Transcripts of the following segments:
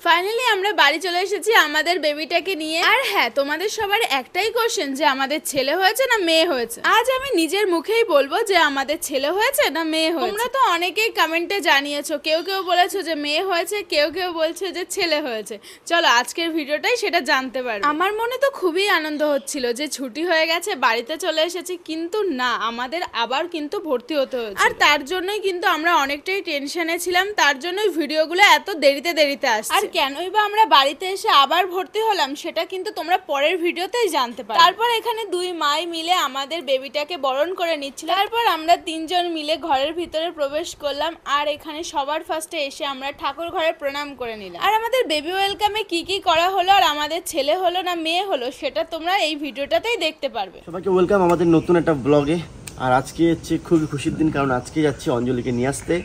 Finally আমরা বাড়ি চলে এসেছি আমাদের বেবিটাকে নিয়ে। আর হ্যাঁ, তোমাদের সবার একটাই কোশ্চেন যে আমাদের ছেলে হয়েছে না মেয়ে হয়েছে। আজ আমি নিজের মুখেই বলবো যে আমাদের ছেলে হয়েছে না মেয়ে হয়েছে। তোমরা তো অনেকেই কমেন্টে জানিয়েছো, কেউ কেউ বলেছো যে মেয়ে হয়েছে, কেউ কেউ বলছে যে ছেলে হয়েছে। চলো আজকের ভিডিওটাই সেটা জানতে পারবো। আমার মনে তো খুবই আনন্দ হচ্ছিল যে ছুটি হয়ে গেছে, বাড়িতে চলে এসেছি, কিন্তু না, আমাদের আবার কিন্তু ভর্তি হতে হয়েছে। আর তার জন্যই কিন্তু আমরা অনেকটাই টেনশনে ছিলাম, তার জন্যই ভিডিওগুলো এত দেরিতে আসছে। আর কেনই বা আমরা বাড়িতে এসে আবার ভর্তি হলাম সেটা কিন্তু তোমরা পরের ভিডিওতেই জানতে পারবে। তারপর এখানে দুই মাই মিলে আমাদের বেবিটাকে বরণ করে নিচ্ছিল। তারপর আমরা তিনজন মিলে ঘরের ভিতরে প্রবেশ করলাম। আর এখানে সবার ফার্স্টে এসে আমরা ঠাকুর ঘরে প্রণাম করে নিলাম। আর আমাদের বেবি ওয়েলকামে কি কি করা হলো আর আমাদের ছেলে হলো না মেয়ে হলো সেটা তোমরা এই ভিডিওটাতেই দেখতে পারবে। সবাইকে ওয়েলকাম আমাদের নতুন একটা ব্লগে। আর আজকে হচ্ছে খুবই খুশির দিন, কারণ আজকে যাচ্ছি অঞ্জলিকে নিয়ে আসতে,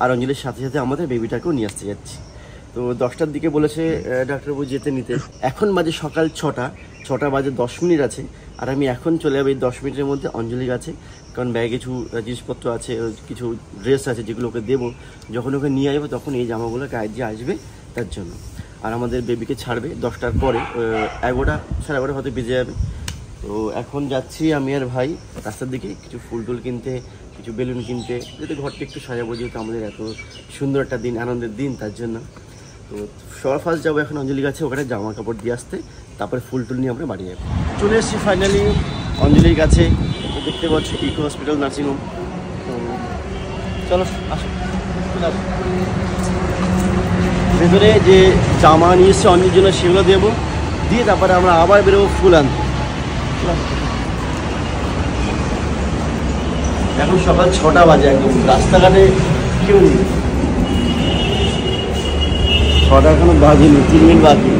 আর অঞ্জলির সাথে সাথে আমাদের বেবিটাকেও নিয়ে আসতে যাচ্ছি। তো 10টার দিকে বলেছে ডাক্তারবাবু যেতে নিতে। এখন বাজে সকাল 6টা বাজে 10 মিনিট আছে। আর আমি এখন চলে যাবো এই 10 মিনিটের মধ্যে অঞ্জলির কাছে, কারণ ব্যাগে কিছু জিনিসপত্র আছে, কিছু ড্রেস আছে যেগুলো ওকে দেবো। যখন ওকে নিয়ে আসবো তখন এই জামাগুলো গায়ে দিয়ে আসবে তার জন্য। আর আমাদের বেবিকে ছাড়বে 10টার পরে, 11টা সাড়ে 11টা হয়তো বেজে যাবে। তো এখন যাচ্ছি আমি আর ভাই রাস্তার দিকে কিছু ফুল টুল কিনতে, কিছু বেলুন কিনতে, যাতে ঘরটা একটু সাজাবো, যেহেতু আমাদের এত সুন্দর একটা দিন, আনন্দের দিন, তার জন্য। তো সবার ফার্স্ট যাবো এখন অঞ্জলির কাছে, ওখানে জামা কাপড় দিয়ে আসতে, তারপরে ফুল টুল নিয়ে আমরা বাড়ি যাবো। চলে এসেছি ফাইনালি অঞ্জলির কাছে। তো দেখতে পাচ্ছি ইকো হসপিটাল নার্সিংহোম। তো চলো আসো, চলে আসো। ভেতরে যে জামা নিয়ে এসছে অঞ্জলির জন্য সেগুলো দেবো, দিয়ে তারপরে আমরা আবার বেরোবো ফুল আনতে। এখন সকাল 6টা বাজে, একদম রাস্তাঘাটে কেউ নেই। 6টা এখনো বাজেনি, 3 মিনিট বাকি।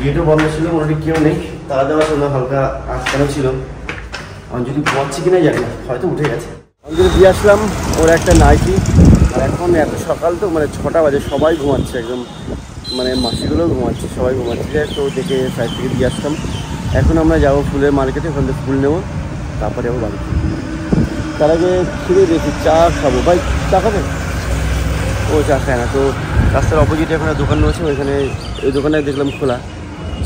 গেটও বন্ধ ছিল, মোটামুটি কেউ নেই। তারা দেওয়ার জন্য হালকা আটকানো ছিল। অঞ্জলি ঘুমাচ্ছে কিনা জানি না, হয়তো উঠে গেছে। অঞ্জলি দিয়ে আসলাম ওর একটা নাইটি। আর এখন এত সকাল তো, মানে 6টা বাজে, সবাই ঘুমাচ্ছে একদম, মানে মাসিগুলোও ঘুমাচ্ছে, সবাই ঘুমাচ্ছে। তো দেখে সাইড থেকে দিয়ে আসলাম। এখন আমরা যাবো ফুলের মার্কেটে, ওখান থেকে ফুল নেবো, তারপরে যাবো বাড়িতে। তার আগে খিদে দেখি, চা খাবো। ভাই চা খাবে? ও চা খায় না। তো রাস্তার অপোজিটে এখন দোকান রয়েছে, ওইখানে ওই দোকানে দেখলাম খোলা,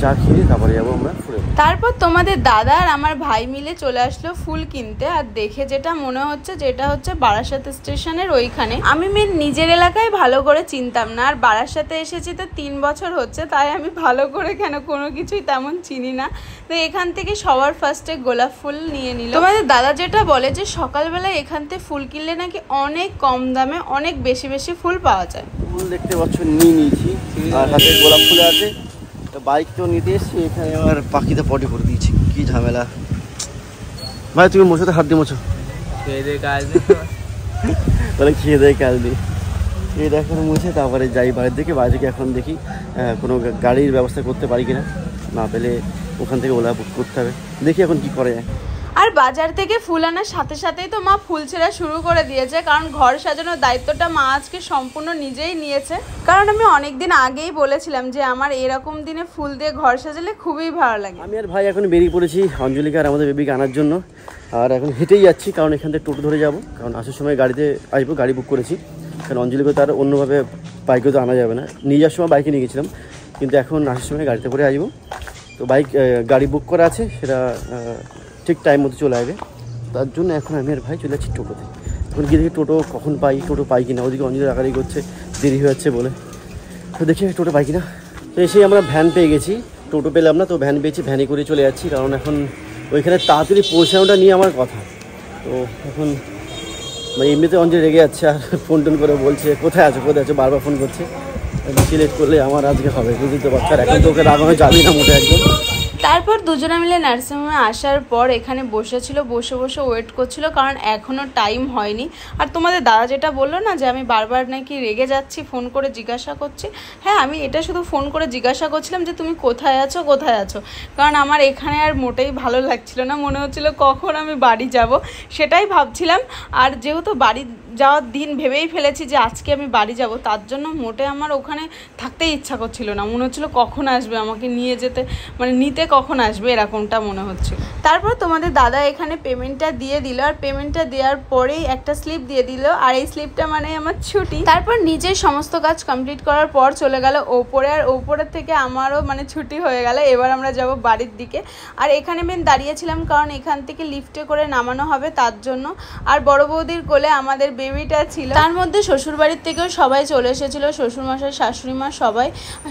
চা খেয়ে তারপরে যাবো আমরা ফুলে। তারপর তোমাদের দাদা আর আমার ভাই মিলে চলে আসলো ফুল কিনতে। আর দেখে যেটা মনে হচ্ছে, যেটা হচ্ছে বারাসাত স্টেশনের ওইখানে। আমি নিজের এলাকায় ভালো করে চিনতাম না, আর বারাসাতে এসেছি তো 3 বছর হচ্ছে, তাই আমি ভালো করে কেন কোনো কিছুই তেমন চিনি না। তো এখান থেকে সবার ফার্স্টে গোলাপ ফুল নিয়ে নিল। তোমাদের দাদা যেটা বলে যে সকালবেলায় এখান থেকে ফুল কিনলে নাকি অনেক কম দামে অনেক বেশি বেশি ফুল পাওয়া যায়। ফুল দেখতে পাচ্ছ নিয়ে নিয়েছি, আর হাতে গোলাপ ফুল আছে। বাইক তো নিতে এসছি, এখানে আবার পাখিতে পটি করে দিয়েছি, কি ঝামেলা। ভাই তুমি মোছো তো, হাত দিয়ে মোছো। বলে খেয়ে দেয় কাল দিয়ে। এই দেখো মুছে তারপরে যাই বাড়ির দিকে। বাড়ি থেকে এখন দেখি কোনো গাড়ির ব্যবস্থা করতে পারি কিনা, না পেলে ওখান থেকে ওলা বুক করতে হবে। দেখি এখন কি করে যায়। আর বাজার থেকে ফুল আনার সাথে সাথেই তো মা ফুল ছেঁড়া শুরু করে দিয়েছে, কারণ ঘর সাজানোর দায়িত্বটা মা আজকে সম্পূর্ণ নিজেই নিয়েছে। কারণ আমি অনেকদিন আগেই বলেছিলাম যে আমার এরকম দিনে ফুল দিয়ে ঘর সাজালে খুবই ভালো লাগে। আমি আর ভাই এখন বেরিয়ে পড়েছি অঞ্জলিকে আর আমাদের বেবিকে আনার জন্য। আর এখন হেঁটেই যাচ্ছি, কারণ এখান থেকে টোটো ধরে যাব, কারণ আসার সময় গাড়িতে আসবো, গাড়ি বুক করেছি। কারণ অঞ্জলিকে তো আর অন্যভাবে বাইকে তো আনা যাবে না। নিয়ে যাওয়ার সময় বাইকে নিয়ে গেছিলাম, কিন্তু এখন আসার সময় গাড়িতে করে আসবো। তো গাড়ি বুক করা আছে, সেটা ঠিক টাইম মতো চলে আসবে। তার জন্য এখন আমি আর ভাই চলে যাচ্ছি টোটোতে। এখন গিয়ে দেখি টোটো কখন পাই, টোটো পাই কিনা। ওদিকে অঞ্জলি রাগারাগি করছে, দেরি হয়ে যাচ্ছে বলে। তো দেখি টোটো পাই কিনা। তো এসেই আমরা ভ্যান পেয়ে গেছি, টোটো পেলাম না। তো ভ্যান পেয়েছি, ভ্যানে করে চলে যাচ্ছি, কারণ এখন ওইখানে তাড়াতাড়ি পৌঁছানোটা নিয়ে আমার কথা। তো এখন এমনিতে অঞ্জলি রেগে যাচ্ছে, আর ফোন টোন করে বলছে কোথায় আছো কোথায় আছো, বারবার ফোন করছে। বেশি লেট করলে আমার আজকে হবে, বুঝতে পারছি। আর এখন তো ওকে রাগানো যাবেই না মোটে একদম। তারপর দুজনে মিলে নার্সিংহোমে আসার পর এখানে বসেছিল, বসে বসে ওয়েট করছিল, কারণ এখনও টাইম হয়নি। আর তোমাদের দাদা যেটা বললো না যে আমি বারবার নাকি রেগে যাচ্ছি, ফোন করে জিজ্ঞাসা করছি, হ্যাঁ আমি এটা শুধু ফোন করে জিজ্ঞাসা করছিলাম যে তুমি কোথায় আছো কোথায় আছো, কারণ আমার এখানে আর মোটেই ভালো লাগছিল না। মনে হচ্ছিল কখন আমি বাড়ি যাব সেটাই ভাবছিলাম। আর যেহেতু বাড়ি যাওয়ার দিন ভেবেই ফেলেছি যে আজকে আমি বাড়ি যাব, তার জন্য মোটে আমার ওখানে থাকতেই ইচ্ছা করছিল না। মনে হচ্ছিল কখন আসবে আমাকে নিয়ে যেতে, মানে নিতে কখন আসবে এরকমটা মনে হচ্ছিল। তারপর তোমাদের দাদা এখানে পেমেন্টটা দিয়ে দিল, আর পেমেন্টটা দেওয়ার পরেই একটা স্লিপ দিয়ে দিল, আর এই স্লিপটা মানে আমার ছুটি। তারপর নিজের সমস্ত কাজ কমপ্লিট করার পর চলে গেল ওপরে, আর ওপরের থেকে আমারও মানে ছুটি হয়ে গেল। এবার আমরা যাব বাড়ির দিকে। আর এখানে আমি দাঁড়িয়েছিলাম কারণ এখান থেকে লিফটে করে নামানো হবে তার জন্য। আর বড় বৌদির কোলে আমাদের বেবিটা ছিল, তার মধ্যে শ্বশুর বাড়ির থেকেও সবাই চলে এসেছিল, শ্বশুরমশাই শাশুড়ি মা সবাই।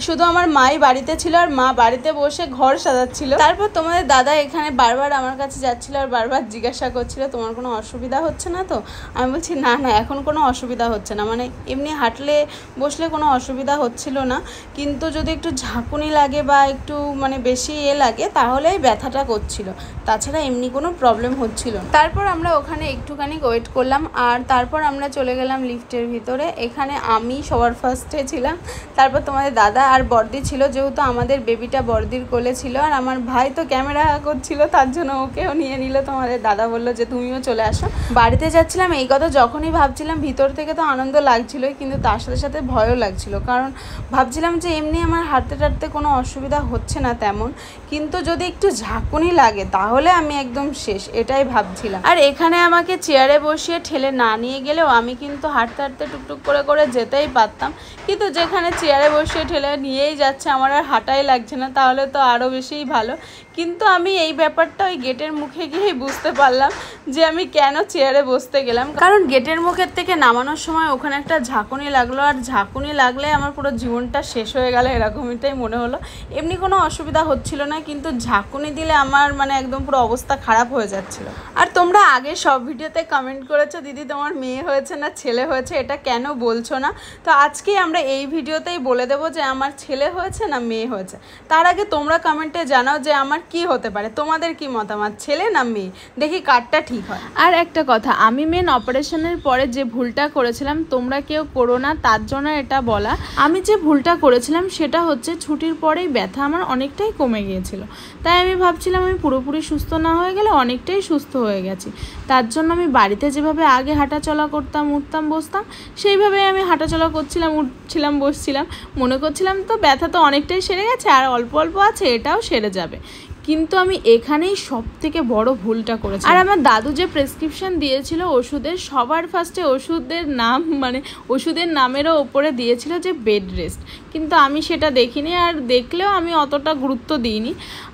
শুধু আমার মাই বাড়িতে ছিল, আর মা বাড়িতে বসে ঘর সাজাচ্ছিল। তারপর তোমাদের দাদা এখানে বারবার আমার কাছে যাচ্ছিল আর বারবার জিজ্ঞাসা করছিল তোমার কোনো অসুবিধা হচ্ছে না তো? আমি বলছি না না, এখন কোনো অসুবিধা হচ্ছে না, মানে এমনি হাঁটলে বসলে কোনো অসুবিধা হচ্ছিল না, কিন্তু যদি একটু ঝাঁকুনি লাগে বা একটু মানে বেশি লাগে তাহলেই ব্যথাটা করছিল, তাছাড়া এমনি কোনো প্রবলেম হচ্ছিল না। তারপর আমরা ওখানে একটুখানি ওয়েট করলাম, আর তারপর আমরা চলে গেলাম লিফটের ভিতরে। এখানে আমি সবার ফার্স্টে ছিলাম, তারপর তোমাদের দাদা আর বর্দি ছিল, যেহেতু আমাদের বেবিটা বর্দির কোলে ছিল। আর আমার ভাই তো ক্যামেরা করছিল, তার জন্য ওকেও নিয়ে নিল। তোমাদের দাদা বললো যে তুমিও চলে আসো। বাড়িতে যাচ্ছিলাম এই কথা যখনই ভাবছিলাম, ভিতর থেকে তো আনন্দ লাগছিলই, কিন্তু তার সাথে সাথে ভয়ও লাগছিল, কারণ ভাবছিলাম যে এমনি আমার হাঁটতে টাটতে কোনো অসুবিধা হচ্ছে না তেমন, কিন্তু যদি একটু ঝাঁকুনি লাগে তাহলে আমি একদম শেষ, এটাই ভাবছিলাম। আর এখানে আমাকে চেয়ারে বসিয়ে ঠেলে না নিয়ে গেলেও আমি কিন্তু হাঁটতে হাঁটতে টুকটুক করে করে যেতেই পারতাম, কিন্তু যেখানে চেয়ারে বসিয়ে ঠেলে নিয়েই যাচ্ছে, আমার আর হাঁটাই লাগছে না, তাহলে তো আরও বেশিই ভালো। কিন্তু আমি এই ব্যাপারটা ওই গেটের মুখে গিয়েই বুঝতে পারলাম যে আমি কেন চেয়ারে বসতে গেলাম, কারণ গেটের মুখের থেকে নামানোর সময় ওখানে একটা ঝাঁকুনি লাগলো, আর ঝাঁকুনি লাগলে আমার পুরো জীবনটা শেষ হয়ে গেল এরকমটাই মনে হলো। এমনি কোনো অসুবিধা হচ্ছিল না, কিন্তু ঝাঁকুনি দিলে আমার মানে একদম পুরো অবস্থা খারাপ হয়ে যাচ্ছিল। আর তোমরা আগে সব ভিডিওতে কমেন্ট করেছো দিদি তোমার মেয়ে হয়েছে না ছেলে হয়েছে, এটা কেন বলছো না? তো আজকে আমরা এই ভিডিওতেই বলে দেবো যে আমার ছেলে হয়েছে না মেয়ে হয়েছে। তার আগে তোমরা কমেন্টে জানাও যে আমার কি হতে পারে, তোমাদের কি মতামত, ছেলে না মেয়ে, দেখি কারটা ঠিক হয়। আর একটা কথা, আমি মেন অপারেশনের পরে যে ভুলটা করেছিলাম তোমরা কেউ করো না, তার জন্য এটা বলা। আমি যে ভুলটা করেছিলাম সেটা হচ্ছে ছুটির পরেই ব্যথা আমার অনেকটাই কমে গিয়েছিল, তাই আমি ভাবছিলাম আমি পুরোপুরি সুস্থ না হয়ে গেলে অনেকটাই সুস্থ হয়ে গেছি। তার জন্য আমি বাড়িতে যেভাবে আগে হাঁটাচলা করতাম, উঠতাম বসতাম, সেইভাবেই আমি হাঁটাচলা করছিলাম, উঠছিলাম বসছিলাম, মনে করছিলাম তো ব্যথা তো অনেকটাই সেরে গেছে, আর অল্প অল্প আছে, এটাও সেরে যাবে। কিন্তু আমি এখানেই সব থেকে বড় ভুলটা করেছি। আর আমার দাদু যে প্রেসক্রিপশন দিয়েছিল ওষুধের, সবার ফার্স্টে ওষুধের নাম মানে ওষুধের নামেরও ওপরে দিয়েছিল যে বেড রেস্ট, কিন্তু আমি সেটা দেখিনি, আর দেখলেও আমি অতটা গুরুত্ব দিইনি।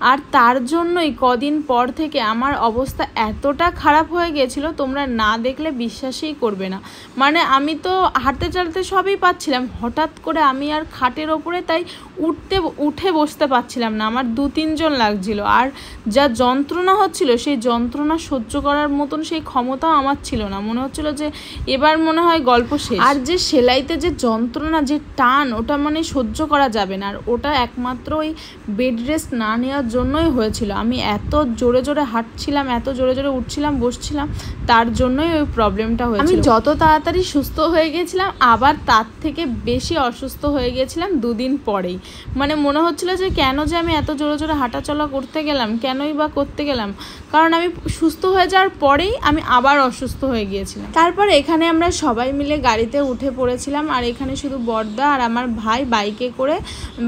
আর তার জন্যই কদিন পর থেকে আমার অবস্থা এতটা খারাপ হয়ে গেছিলো, তোমরা না দেখলে বিশ্বাসই করবে না। মানে আমি তো হাঁটতে চলতে সবই পাচ্ছিলাম, হঠাৎ করে আমি আর খাটের ওপরে তাই উঠে বসতে পারছিলাম না, আমার 2-3 জন লাগছিল। আর যা যন্ত্রণা হচ্ছিল সেই যন্ত্রণা সহ্য করার মতন সেই ক্ষমতাও আমার ছিল না, মনে হচ্ছিল যে এবার মনে হয় গল্প শেষ। আর যে সেলাইতে যে যন্ত্রণা, যে টান, ওটা মানে সহ্য করা যাবে না, আর ওটা একমাত্র ওই বেড রেস্ট না নেওয়ার জন্যই হয়েছিল। আমি এত জোরে জোরে হাঁটছিলাম, এত জোরে জোরে উঠছিলাম বসছিলাম, তার জন্যই ওই প্রবলেমটা হয়েছিল। আমি যত তাড়াতাড়ি সুস্থ হয়ে গেছিলাম আবার তার থেকে বেশি অসুস্থ হয়ে গেছিলাম 2 দিন পরেই। মানে মনে হচ্ছিল যে কেন যে আমি এত জোরে জোরে হাঁটাচলা করতে গেলাম, কেনই বা করতে গেলাম, কারণ আমি সুস্থ হয়ে যাওয়ার পরেই আমি আবার অসুস্থ হয়ে গিয়েছিলাম। তারপর এখানে আমরা সবাই মিলে গাড়িতে উঠে পড়েছিলাম, আর এখানে শুধু বড়দা আর আমার ভাই বাইকে করে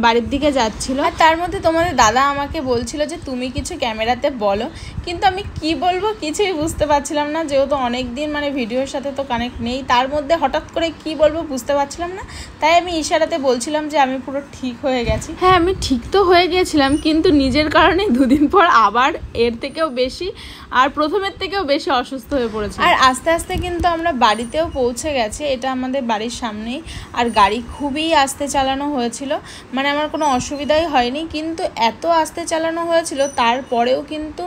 বাড়ির দিকে যাচ্ছিল। আর তার মধ্যে তোমাদের দাদা আমাকে বলছিল যে তুমি কিছু ক্যামেরাতে বলো, কিন্তু আমি কি বলবো কিছুই বুঝতে পারছিলাম না, যেহেতু অনেক দিন মানে ভিডিওর সাথে তো কানেক্ট নেই, তার মধ্যে হঠাৎ করে কি বলবো বুঝতে পারছিলাম না, তাই আমি ইশারাতে বলছিলাম যে আমি পুরো ঠিক হয়ে গেছি। হ্যাঁ, আমি ঠিক তো হয়ে গেছিলাম, কিন্তু নিজের কারণে 2 দিন পর আবার এর থেকেও বেশি আর প্রথমের থেকেও বেশি অসুস্থ হয়ে পড়েছি। আর আস্তে আস্তে কিন্তু আমরা বাড়িতেও পৌঁছে গেছি, এটা আমাদের বাড়ির সামনেই, আর গাড়ি খুবই আস্তে চালানো হয়েছিল, মানে আমার কোনো অসুবিধাই হয়নি, কিন্তু এত আস্তে চালানো হয়েছিল তারপরেও কিন্তু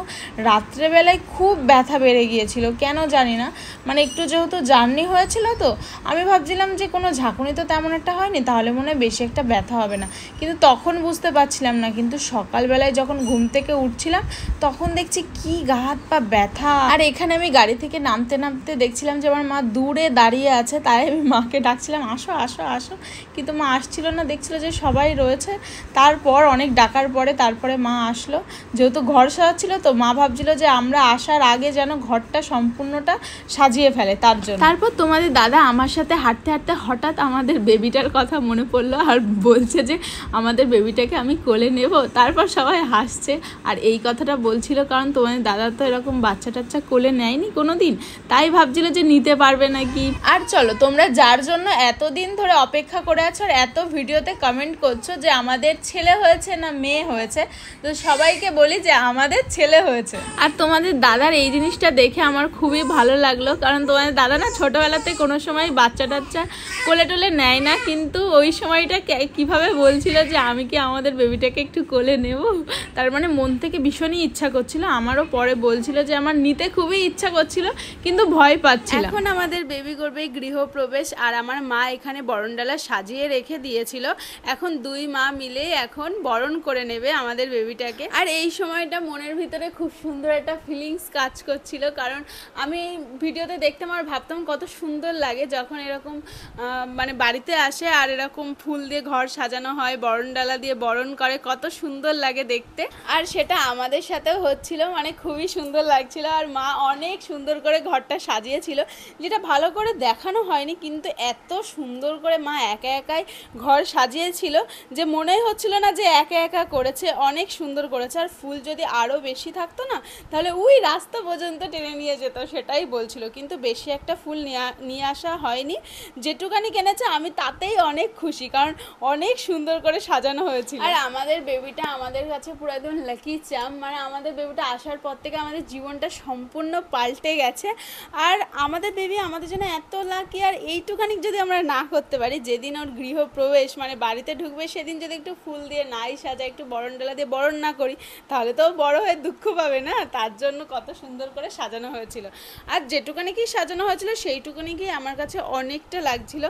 রাত্রেবেলায় খুব ব্যথা বেড়ে গিয়েছিল, কেন জানি না। মানে একটু যেহেতু জার্নি হয়েছিল তো আমি ভাবছিলাম যে কোনো ঝাঁকুনি তো তেমন একটা হয়নি, তাহলে মনে হয় বেশি একটা ব্যথা হবে না, কিন্তু তখন বুঝতে পারছিলাম না। কিন্তু সকালবেলায় যখন ঘুম থেকে উঠছিলাম, তখন দেখছি কি গা হাত পা ব্যথা। আর এখানে আমি গাড়ি থেকে নামতে নামতে দেখছিলাম যে আমার মা দূরে দাঁড়িয়ে আছে, তাই আমি মাকে ডাকছিলাম আসো আসো আসো, কিন্তু মা আসছিল না, দেখছিল যে সবাই রয়েছে। তারপর অনেক ডাকার পরে তারপরে মা আসলো। যেহেতু ঘর সাজাচ্ছিল তো মা ভাবছিল যে আমরা আসার আগে যেন ঘরটা সম্পূর্ণটা সাজিয়ে ফেলে, তার জন্য। তারপর তোমাদের দাদা আমার সাথে হাঁটতে হাঁটতে হঠাৎ আমাদের বেবিটার কথা মনে পড়লো আর বলছে যে আমাদের বেবিটাকে আমি কোলে নেব। তারপর সবাই হাসছে, আর এই কথাটা বলছিল কারণ তোমাদের দাদা তো এরকম বাচ্চা টাচ্চা কোলে নেয়নি কোনো দিন, তাই ভাবছিল যে নিতে পারবে নাকি। আর চলো, তোমরা যার জন্য এতদিন ধরে অপেক্ষা করে আছো আর এত ভিডিওতে কমেন্ট করছো যে আমাদের ছেলে হয়েছে না মেয়ে হয়েছে, তো সবাইকে বলি যে আমাদের ছেলে হয়েছে। আর তোমাদের দাদার এই জিনিসটা দেখে আমার খুবই ভালো লাগলো, কারণ তোমাদের দাদা না ছোটোবেলাতে কোনো সময় বাচ্চা টাচ্চা কোলে টোলে নেয় না, কিন্তু ওই সময়টা কিভাবে বলছিল যে আমি কি আমাদের বেবিটাকে একটু কোলে নেব, তার মানে মন থেকে ভীষণই ইচ্ছা করছিল। আমারও পরে বলছিল যে আমার নিতে খুবই ইচ্ছা করছিল কিন্তু ভয় পাচ্ছিল। এখন আমাদের বেবি করবে গৃহপ্রবেশ, আর আমার মা এখানে বরণডালা সাজিয়ে রেখে দিয়েছিল। এখন দুই মা মিলে এখন বরণ করে নেবে আমাদের বেবিটাকে। আর এই সময়টা মনের ভিতরে খুব সুন্দর একটা ফিলিংস কাজ করছিল, কারণ আমি ভিডিওতে দেখতাম আর ভাবতাম কত সুন্দর লাগে যখন এরকম মানে বাড়িতে আসে আর এরকম ফুল দিয়ে ঘর সাজানো হয়, বরণডালা দিয়ে বরণ করে, কত সুন্দর লাগে দেখতে। আর সেটা আমাদের সাথেও হচ্ছিল, মানে খুবই সুন্দর লাগছিল। আর মা অনেক সুন্দর করে ঘরটা সাজিয়েছিল, যেটা ভালো করে দেখানো হয়নি, কিন্তু এত সুন্দর করে মা একা একাই ঘর সাজিয়েছিল যে মনেই হচ্ছিল না যে একা একা করেছে, অনেক সুন্দর করেছে। আর ফুল যদি আরও বেশি থাকতো না তাহলে ওই রাস্তা পর্যন্ত টেনে নিয়ে যেত, সেটাই বলছিল। কিন্তু বেশি একটা ফুল নিয়ে আসা হয়নি, যেটুকানি কিনেছে আমি তাতেই অনেক খুশি, কারণ অনেক সুন্দর করে সাজানো হয়েছিল। আর আমাদের বেবিটা আমাদের কাছে পুরো একদম লাকি চাম, মানে আমাদের বেবিটা আসার পর থেকে আমাদের জীবনটা সম্পূর্ণ পাল্টে গেছে। আর আমাদের বেবি আমাদের জন্য এত লাকি, আর এইটুখানি যদি আমরা না করতে পারি, যেদিন ওর গৃহপ্রবেশ মানে বাড়িতে ঢুকবে সেদিন যদি একটু ফুল দিয়ে নাই সাজাই, একটু বরণডালা দিয়ে বরণ না করি, তাহলে তো বড় হয়ে দুঃখ পাবে না। তার জন্য কত সুন্দর করে সাজানো হয়েছিল। আর যেটুকানি কি সাজানো হয়েছিল সেইটুকুনি কি আমার কাছে অনেকটা লাগছিল।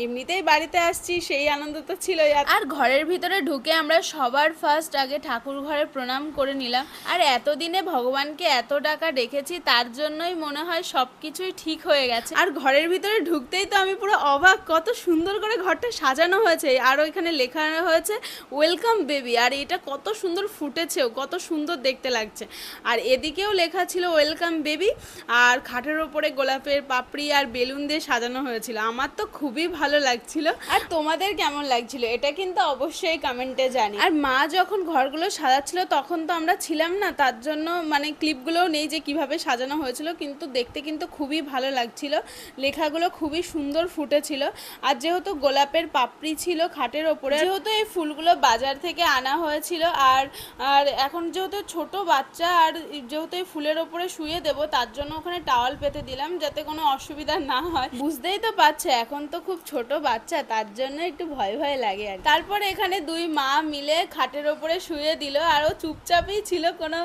এমনিতেই বাড়িতে আসছি, সেই আনন্দ তো ছিলই। আর ঘরের ভিতরে ঢুকে আমরা সবার ফার্স্ট আগে ঠাকুর ঘরে প্রণাম করে নিলাম। আর এতদিনে ভগবানকে এত টাকা রেখেছি, তার জন্যই মনে হয় সব কিছুই ঠিক হয়ে গেছে। আর ঘরের ভিতরে ঢুকতেই তো আমি পুরো অবাক, কত সুন্দর করে ঘরটা সাজানো হয়েছে। আর ওইখানে লেখা হয়েছে ওয়েলকাম বেবি, আর এটা কত সুন্দর ফুটেছেও, কত সুন্দর দেখতে লাগছে। আর এদিকেও লেখা ছিল ওয়েলকাম বেবি, আর খাটের ওপরে গোলাপের পাপড়ি আর বেলুন দিয়ে সাজানো হয়েছিল। আমার তো খুবই ভালো লাগছিল। আর তোমাদের কেমন লাগছিল এটা কিন্তু অবশ্যই কমেন্টে জানি। আর মা যখন ঘরগুলো সাজাচ্ছিল তখন তো আমরা ছিলাম না, তার জন্য মানে ক্লিপগুলোও নেই যে কিভাবে সাজানো হয়েছিল, কিন্তু দেখতে কিন্তু খুবই ভালো লাগছিল। লেখাগুলো খুবই সুন্দর ফুটেছিল। আর যেহেতু গোলাপের পাপড়ি ছিল খাটের ওপরে, যেহেতু এই ফুলগুলো বাজার থেকে আনা হয়েছিল, আর এখন যেহেতু ছোট বাচ্চা আর যেহেতু এই ফুলের ওপরে শুয়ে দেবো, তার জন্য ওখানে টাওয়াল পেতে দিলাম যাতে কোনো অসুবিধা না হয়। বুঝতেই তো পারছে এখন তো খুব ছোট বাচ্চা, তার জন্য একটু ভয় ভয় লাগে। আর তারপরে এখানে দুই মা মিলে খাটের ওপরে শুয়ে দিল, আর ও চুপচাপই ছিল, কোনো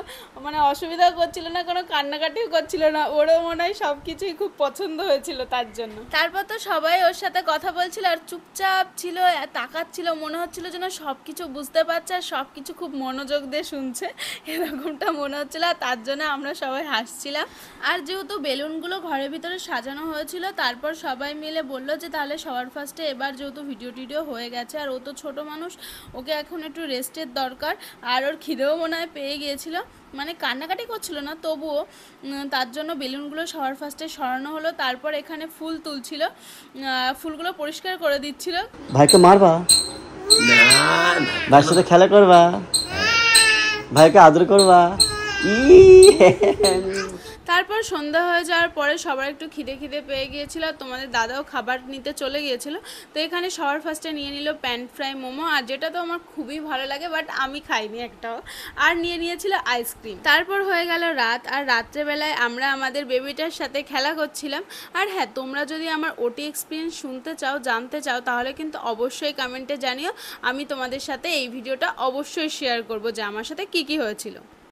মানে অসুবিধা করছিল না, কোনো কান্নাকাটিও করছিল না। ওরও মনে হয় সব কিছুই খুব পছন্দ হয়েছিল তার জন্য। তারপর তো সবাই ওর সাথে কথা বলছিল আর চুপচাপ ছিল, তাকাচ্ছিল, মনে হচ্ছিল যেন সব কিছু বুঝতে পারছে আর সব কিছু খুব মনোযোগ দিয়ে শুনছে, এরকমটা মনে হচ্ছিল। আর তার জন্য আমরা সবাই হাসছিলাম। আর যেহেতু বেলুনগুলো ঘরের ভিতরে সাজানো হয়েছিল, তারপর সবাই মিলে বললো যে তাহলে সবার ফার্স্টে এবার যেহেতু ভিডিও হয়ে গেছে আর ও তো ছোটো মানুষ, ওকে এখন একটু রেস্টের দরকার। আর ওর খিদেও মনে হয় পেয়ে গিয়েছিল, মানে কান্নাকাটি করছিল না তবুও, তার জন্য বেলুনগুলো সবার ফার্স্টে সরানো হলো। তারপর এখানে ফুল তুলছিল, ফুলগুলো পরিষ্কার করে দিচ্ছিল। ভাইকে মারবা, ভাইয়ের সাথে খেলা করবা, ভাইকে আদর করবা। তারপর সন্ধ্যা হয়ে যাওয়ার পরে সবার একটু খিদে পেয়ে গিয়েছিল, আর তোমাদের দাদাও খাবার নিতে চলে গিয়েছিল। তো এখানে সবার ফার্স্টে নিয়ে নিল প্যান ফ্রাই মোমো, আর যেটা তো আমার খুবই ভালো লাগে, বাট আমি খাইনি একটাও। আর নিয়েছিল আইসক্রিম। তারপর হয়ে গেল রাত, আর রাত্রেবেলায় আমরা আমাদের বেবিটার সাথে খেলা করছিলাম। আর হ্যাঁ, তোমরা যদি আমার ওটি এক্সপিরিয়েন্স শুনতে চাও, জানতে চাও, তাহলে কিন্তু অবশ্যই কমেন্টে জানিও। আমি তোমাদের সাথে এই ভিডিওটা অবশ্যই শেয়ার করব যে আমার সাথে কি হয়েছিল।